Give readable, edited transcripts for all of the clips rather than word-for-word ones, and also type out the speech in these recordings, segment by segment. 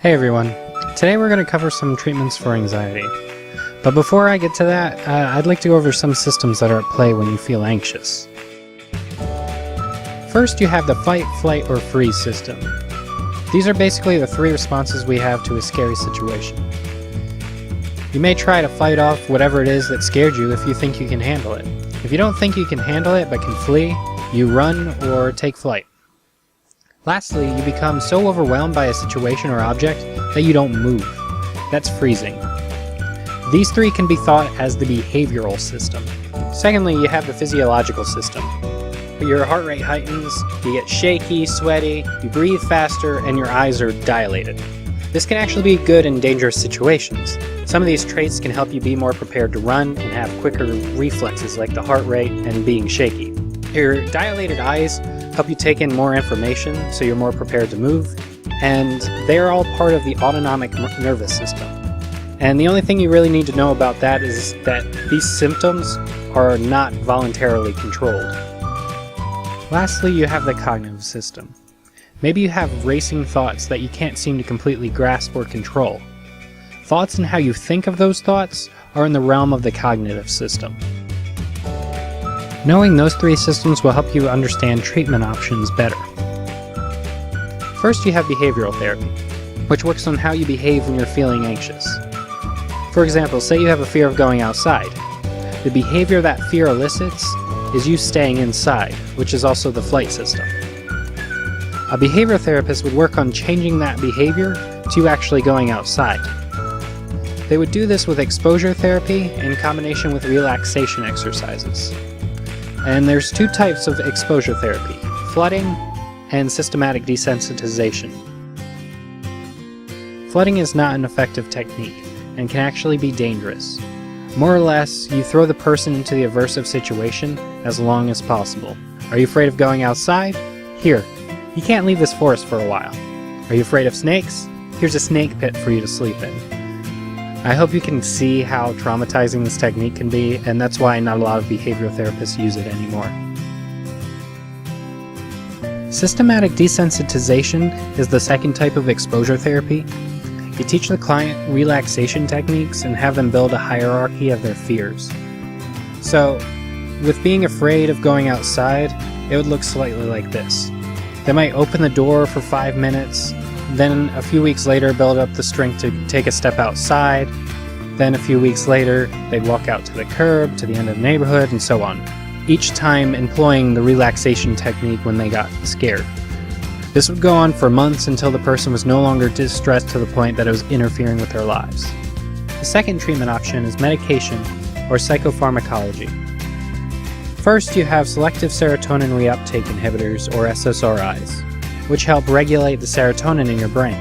Hey everyone, today we're going to cover some treatments for anxiety. But before I get to that, I'd like to go over some systems that are at play when you feel anxious. First, you have the fight, flight, or freeze system. These are basically the three responses we have to a scary situation. You may try to fight off whatever it is that scared you if you think you can handle it. If you don't think you can handle it but can flee, you run or take flight. Lastly, you become so overwhelmed by a situation or object that you don't move. That's freezing. These three can be thought as the behavioral system. Secondly, you have the physiological system. Your heart rate heightens, you get shaky, sweaty, you breathe faster, and your eyes are dilated. This can actually be good in dangerous situations. Some of these traits can help you be more prepared to run and have quicker reflexes like the heart rate and being shaky. Your dilated eyes help you take in more information so you're more prepared to move, and they're all part of the autonomic nervous system. And the only thing you really need to know about that is that these symptoms are not voluntarily controlled. Lastly, you have the cognitive system. Maybe you have racing thoughts that you can't seem to completely grasp or control. Thoughts and how you think of those thoughts are in the realm of the cognitive system. Knowing those three systems will help you understand treatment options better. First, you have behavioral therapy, which works on how you behave when you're feeling anxious. For example, say you have a fear of going outside. The behavior that fear elicits is you staying inside, which is also the flight system. A behavior therapist would work on changing that behavior to you actually going outside. They would do this with exposure therapy in combination with relaxation exercises. And there's two types of exposure therapy, flooding and systematic desensitization. Flooding is not an effective technique and can actually be dangerous. More or less, you throw the person into the aversive situation as long as possible. Are you afraid of going outside? Here, you can't leave this forest for a while. Are you afraid of snakes? Here's a snake pit for you to sleep in. I hope you can see how traumatizing this technique can be, and that's why not a lot of behavioral therapists use it anymore. Systematic desensitization is the second type of exposure therapy. You teach the client relaxation techniques and have them build a hierarchy of their fears. So, with being afraid of going outside, it would look slightly like this. They might open the door for 5 minutes, then a few weeks later build up the strength to take a step outside, then a few weeks later they'd walk out to the curb, to the end of the neighborhood, and so on, each time employing the relaxation technique when they got scared. This would go on for months until the person was no longer distressed to the point that it was interfering with their lives. The second treatment option is medication or psychopharmacology. First, you have selective serotonin reuptake inhibitors or SSRIs, which help regulate the serotonin in your brain.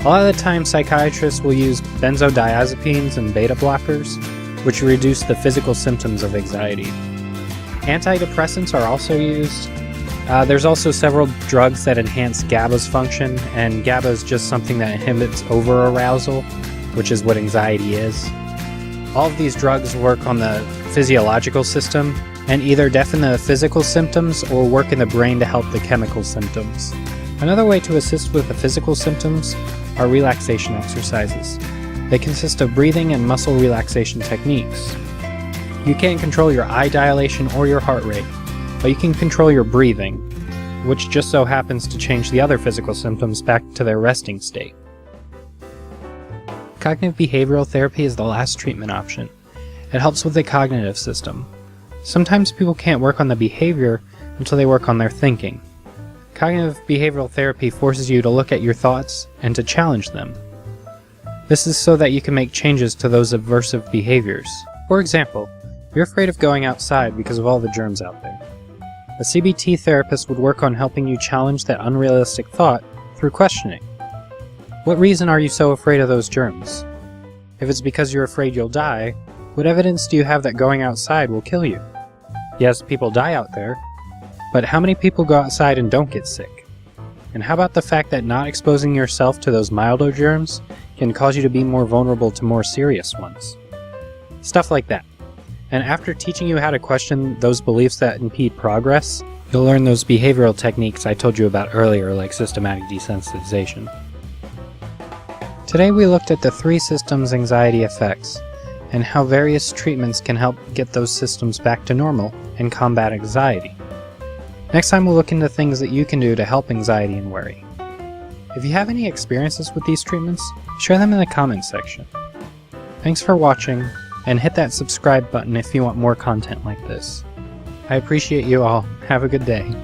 A lot of the time, psychiatrists will use benzodiazepines and beta blockers, which reduce the physical symptoms of anxiety. Antidepressants are also used. There's also several drugs that enhance GABA's function, and GABA is just something that inhibits over-arousal, which is what anxiety is. All of these drugs work on the physiological system, and either deafen the physical symptoms or work in the brain to help the chemical symptoms. Another way to assist with the physical symptoms are relaxation exercises. They consist of breathing and muscle relaxation techniques. You can't control your eye dilation or your heart rate, but you can control your breathing, which just so happens to change the other physical symptoms back to their resting state. Cognitive behavioral therapy is the last treatment option. It helps with the cognitive system. Sometimes people can't work on the behavior until they work on their thinking. Cognitive behavioral therapy forces you to look at your thoughts and to challenge them. This is so that you can make changes to those aversive behaviors. For example, you're afraid of going outside because of all the germs out there. A CBT therapist would work on helping you challenge that unrealistic thought through questioning. What reason are you so afraid of those germs? If it's because you're afraid you'll die, what evidence do you have that going outside will kill you? Yes, people die out there, but how many people go outside and don't get sick? And how about the fact that not exposing yourself to those milder germs can cause you to be more vulnerable to more serious ones? Stuff like that. And after teaching you how to question those beliefs that impede progress, you'll learn those behavioral techniques I told you about earlier, like systematic desensitization. Today we looked at the 3 systems' anxiety effects, and how various treatments can help get those systems back to normal and combat anxiety. Next time we'll look into things that you can do to help anxiety and worry. If you have any experiences with these treatments, share them in the comments section. Thanks for watching, and hit that subscribe button if you want more content like this. I appreciate you all. Have a good day.